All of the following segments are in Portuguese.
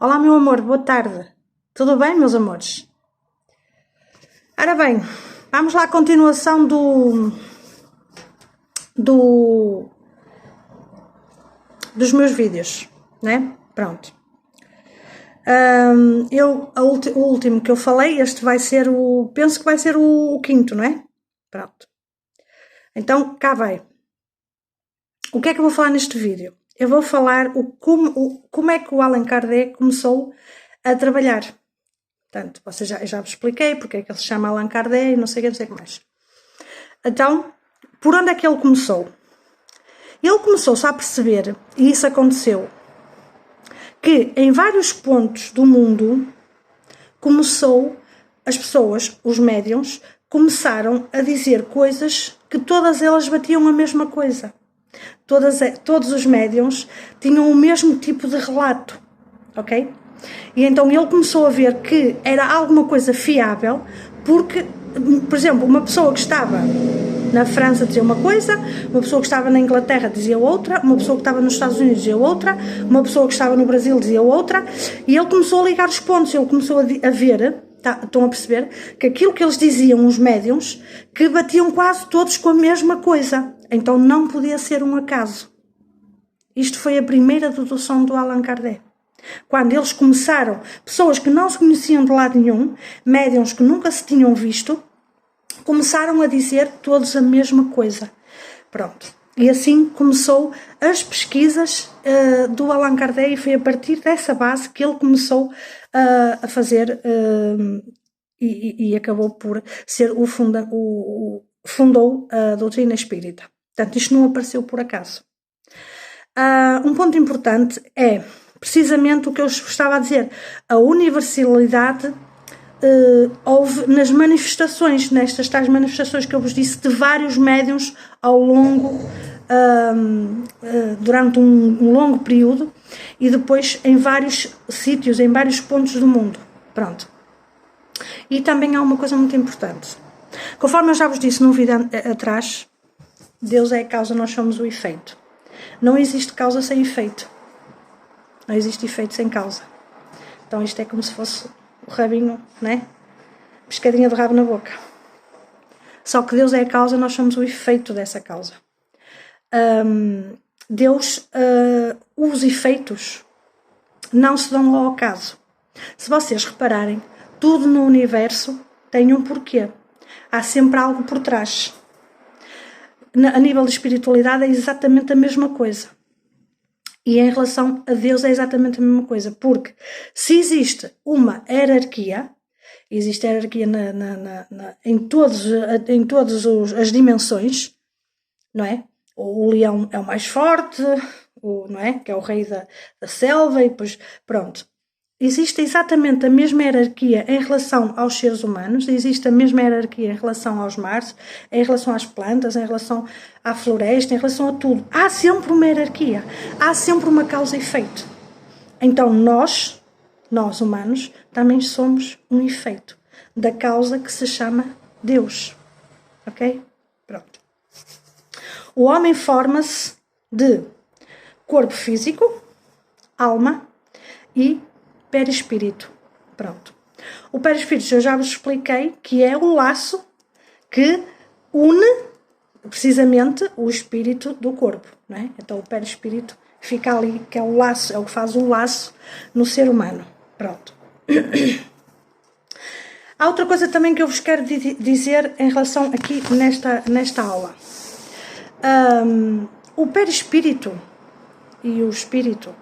Olá, meu amor, boa tarde. Tudo bem, meus amores? Ora bem, vamos lá à continuação dos meus vídeos, né? Pronto. O último que eu falei, este vai ser penso que vai ser o quinto, não é? Pronto. Então, cá vai. O que é que eu vou falar neste vídeo? Eu vou falar como é que o Allan Kardec começou a trabalhar. Portanto, eu já vos expliquei porque é que ele se chama Allan Kardec e não sei o que mais. Então, por onde é que ele começou? Ele começou-se a perceber, e isso aconteceu, que em vários pontos do mundo as pessoas, os médiuns, começaram a dizer coisas que todas elas batiam a mesma coisa. Todos os médiuns tinham o mesmo tipo de relato, ok? E então ele começou a ver que era alguma coisa fiável, porque, por exemplo, uma pessoa que estava na França dizia uma coisa, uma pessoa que estava na Inglaterra dizia outra, uma pessoa que estava nos Estados Unidos dizia outra, uma pessoa que estava no Brasil dizia outra, e ele começou a ligar os pontos, ele começou a ver, estão a perceber, que aquilo que eles diziam, os médiuns, que batiam quase todos com a mesma coisa, então não podia ser um acaso. Isto foi a primeira dedução do Allan Kardec. Quando eles começaram, pessoas que não se conheciam de lado nenhum, médiuns que nunca se tinham visto, começaram a dizer todos a mesma coisa. Pronto. E assim começou as pesquisas do Allan Kardec, e foi a partir dessa base que ele começou a fazer e acabou por ser fundou a doutrina espírita. Portanto, isto não apareceu por acaso. Um ponto importante é precisamente o que eu estava a dizer. A universalidade houve nas manifestações, nestas tais manifestações que eu vos disse, de vários médiuns ao longo, durante um longo período, e depois em vários sítios, em vários pontos do mundo. Pronto. E também há uma coisa muito importante. Conforme eu já vos disse num vídeo atrás, Deus é a causa, nós somos o efeito. Não existe causa sem efeito. Não existe efeito sem causa. Então isto é como se fosse o rabinho, né? Pescadinha de rabo na boca. Só que Deus é a causa, nós somos o efeito dessa causa. Os efeitos não se dão ao acaso. Se vocês repararem, tudo no universo tem um porquê. Há sempre algo por trás. A nível de espiritualidade é exatamente a mesma coisa. E em relação a Deus é exatamente a mesma coisa. Porque se existe uma hierarquia, existe hierarquia em todas as dimensões, não é? O leão é o mais forte, não é? Que é o rei da selva, e depois, pronto. Existe exatamente a mesma hierarquia em relação aos seres humanos, existe a mesma hierarquia em relação aos mares, em relação às plantas, em relação à floresta, em relação a tudo. Há sempre uma hierarquia, há sempre uma causa e efeito. Então nós humanos, também somos um efeito da causa que se chama Deus. Ok? Pronto. O homem forma-se de corpo físico, alma e perispírito. Pronto. O perispírito eu já vos expliquei que é o laço que une precisamente o espírito do corpo, não é? Então o perispírito fica ali, que é o laço, é o que faz o laço no ser humano. Pronto. Há outra coisa também que eu vos quero dizer em relação aqui nesta aula. O perispírito e o espírito,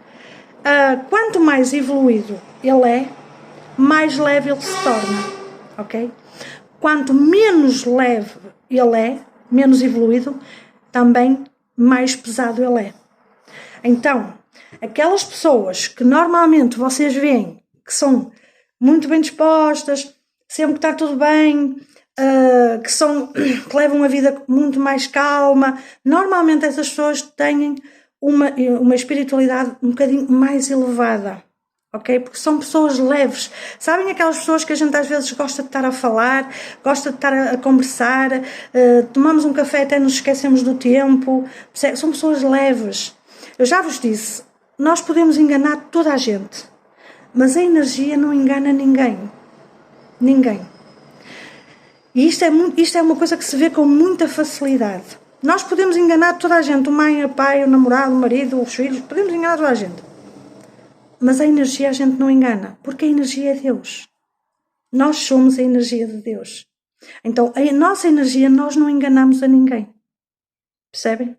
quanto mais evoluído ele é, mais leve ele se torna, ok? Quanto menos leve ele é, menos evoluído, também mais pesado ele é. Então, aquelas pessoas que normalmente vocês veem que são muito bem dispostas, sempre que está tudo bem, que levam a vida muito mais calma, normalmente essas pessoas têm uma espiritualidade um bocadinho mais elevada, ok? Porque são pessoas leves. Sabem aquelas pessoas que a gente às vezes gosta de estar a falar, gosta de estar a conversar, tomamos um café até nos esquecemos do tempo, são pessoas leves. Eu já vos disse, nós podemos enganar toda a gente, Mas a energia não engana ninguém. Ninguém. E isto é uma coisa que se vê com muita facilidade. Nós podemos enganar toda a gente, o mãe, o pai, o namorado, o marido, os filhos, podemos enganar toda a gente. Mas a energia a gente não engana, porque a energia é Deus. Nós somos a energia de Deus. Então, a nossa energia nós não enganamos a ninguém. Percebem?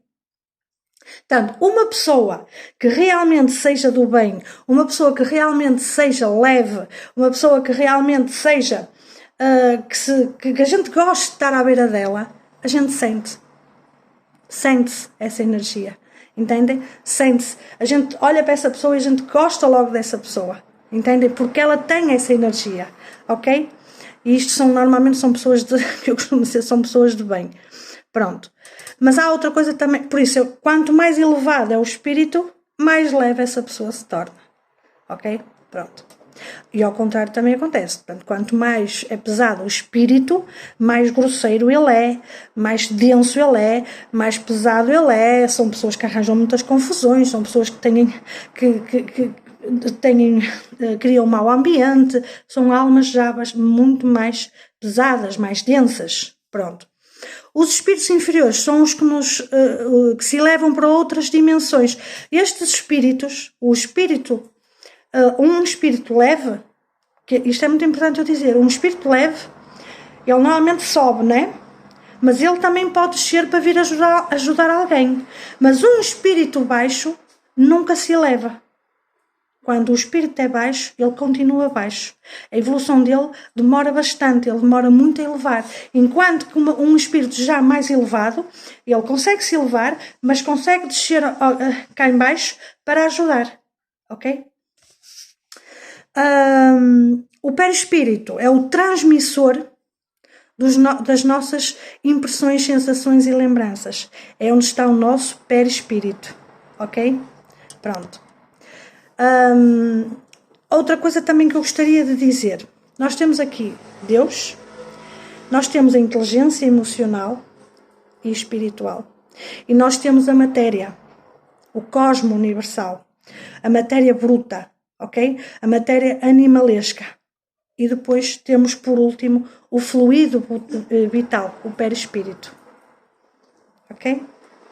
Portanto, uma pessoa que realmente seja do bem, uma pessoa que realmente seja leve, uma pessoa que realmente seja, que a gente goste de estar à beira dela, a gente sente-se essa energia. Entendem? Sente-se. A gente olha para essa pessoa e a gente gosta logo dessa pessoa. Entendem? Porque ela tem essa energia. Ok? E isto normalmente são pessoas que eu costumo dizer, são pessoas de bem. Pronto. Mas há outra coisa também, por isso, quanto mais elevado é o espírito, mais leve essa pessoa se torna. Ok? Pronto. E ao contrário também acontece. Portanto, quanto mais é pesado o espírito, mais grosseiro ele é, mais denso ele é, mais pesado ele é. São pessoas que arranjam muitas confusões, são pessoas que criam um mau ambiente, são almas já muito mais pesadas, mais densas. Pronto. Os espíritos inferiores são os que se elevam para outras dimensões. Estes espíritos, um espírito leve, que isto é muito importante eu dizer, um espírito leve, ele normalmente sobe, né? Mas ele também pode descer para vir ajudar alguém. Mas um espírito baixo nunca se eleva. Quando o espírito é baixo, ele continua baixo. A evolução dele demora bastante, ele demora muito a elevar. Enquanto que um espírito já mais elevado, ele consegue se elevar, mas consegue descer cá em baixo para ajudar. Ok? O perispírito é o transmissor das nossas impressões, sensações e lembranças. É onde está o nosso perispírito. Ok? Pronto. Outra coisa também que eu gostaria de dizer. Nós temos aqui Deus, nós temos a inteligência emocional e espiritual. E nós temos a matéria, o cosmo universal, a matéria bruta, ok? A matéria animalesca. E depois temos, por último, o fluido vital, o perispírito. Ok?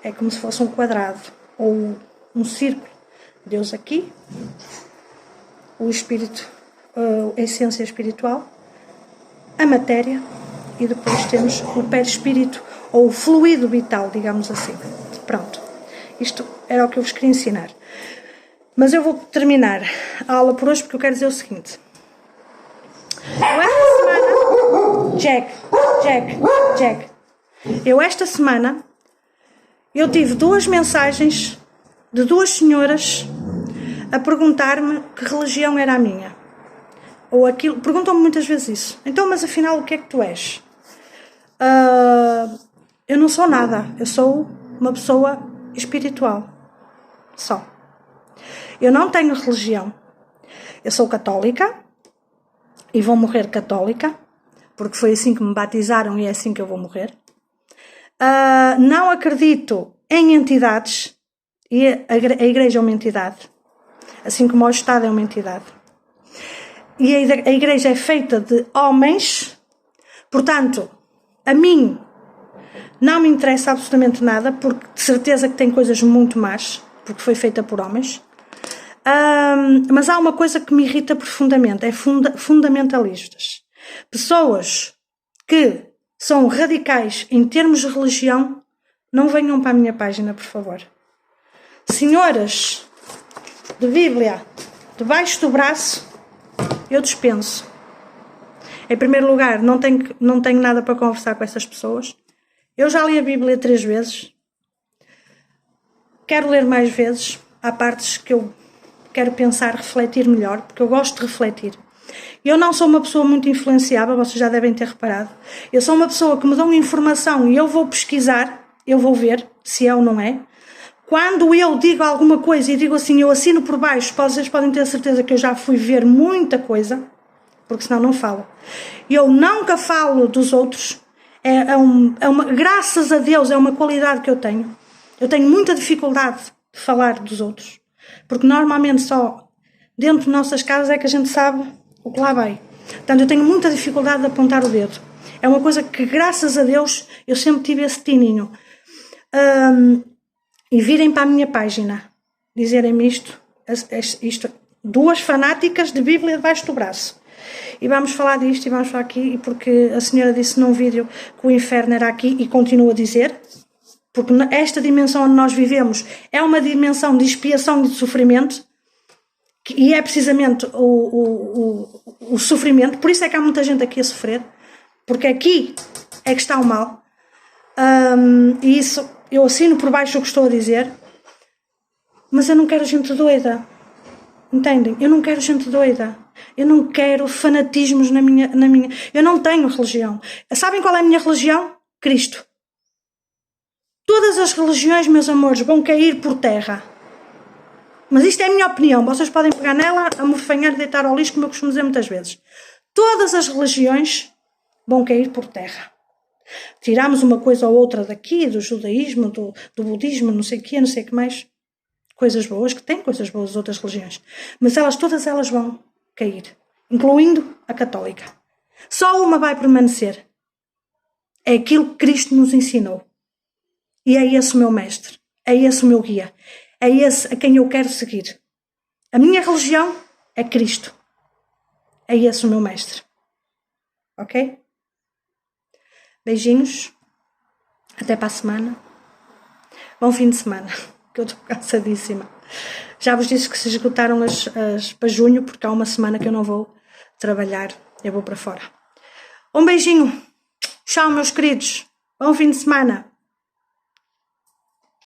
É como se fosse um quadrado ou um círculo. Deus aqui, o espírito, a essência espiritual, a matéria e depois temos o perispírito ou o fluido vital, digamos assim. Pronto. Isto era o que eu vos queria ensinar. Mas eu vou terminar a aula por hoje porque eu quero dizer o seguinte. Esta semana eu tive 2 mensagens de 2 senhoras a perguntar-me que religião era a minha. Ou aquilo. Perguntam-me muitas vezes isso. Então, mas afinal, o que é que tu és? Eu não sou nada. Eu sou uma pessoa espiritual. Só. Eu não tenho religião. Eu sou católica e vou morrer católica, porque foi assim que me batizaram e é assim que eu vou morrer. Não acredito em entidades. E a Igreja é uma entidade, assim como o Estado é uma entidade. E a Igreja é feita de homens, portanto, a mim não me interessa absolutamente nada, porque de certeza que tem coisas muito más, porque foi feita por homens. Mas há uma coisa que me irrita profundamente, é fundamentalistas. Pessoas que são radicais em termos de religião, não venham para a minha página, por favor. Senhoras de Bíblia debaixo do braço, eu dispenso. Em primeiro lugar, não tenho nada para conversar com essas pessoas. Eu já li a Bíblia 3 vezes. Quero ler mais vezes. Há partes que eu quero pensar, refletir melhor, porque eu gosto de refletir. Eu não sou uma pessoa muito influenciável, vocês já devem ter reparado. Eu sou uma pessoa que me dão informação e eu vou pesquisar, eu vou ver se é ou não é. Quando eu digo alguma coisa e digo assim, eu assino por baixo, vocês podem ter certeza que eu já fui ver muita coisa, porque senão não falo. Eu nunca falo dos outros, graças a Deus, é uma qualidade que eu tenho. Eu tenho muita dificuldade de falar dos outros, porque normalmente só dentro de nossas casas é que a gente sabe o que lá vai. Portanto, eu tenho muita dificuldade de apontar o dedo. É uma coisa que, graças a Deus, eu sempre tive esse tininho. E virem para a minha página, dizerem-me isto, duas fanáticas de Bíblia debaixo do braço. E vamos falar disto e vamos falar aqui, porque a senhora disse num vídeo que o inferno era aqui e continua a dizer, porque esta dimensão onde nós vivemos é uma dimensão de expiação e de sofrimento, e é precisamente o sofrimento, por isso é que há muita gente aqui a sofrer, porque aqui é que está o mal. E isso, eu assino por baixo o que estou a dizer, mas eu não quero gente doida, entendem? Eu não quero gente doida, eu não quero fanatismos na minha... Eu não tenho religião. Sabem qual é a minha religião? Cristo. Todas as religiões, meus amores, vão cair por terra. Mas isto é a minha opinião. Vocês podem pegar nela, amorfanhar e deitar ao lixo, como eu costumo dizer muitas vezes. Todas as religiões vão cair por terra. Tiramos uma coisa ou outra daqui, do judaísmo, do budismo, não sei o quê, não sei o que mais. Coisas boas, que têm coisas boas das outras religiões. Mas todas elas vão cair. Incluindo a católica. Só uma vai permanecer. É aquilo que Cristo nos ensinou. E é esse o meu mestre. É esse o meu guia. É esse a quem eu quero seguir. A minha religião é Cristo. É esse o meu mestre. Ok? Beijinhos. Até para a semana. Bom fim de semana. Que eu estou cansadíssima. Já vos disse que se esgotaram as para junho, porque há uma semana que eu não vou trabalhar. Eu vou para fora. Um beijinho. Tchau, meus queridos. Bom fim de semana.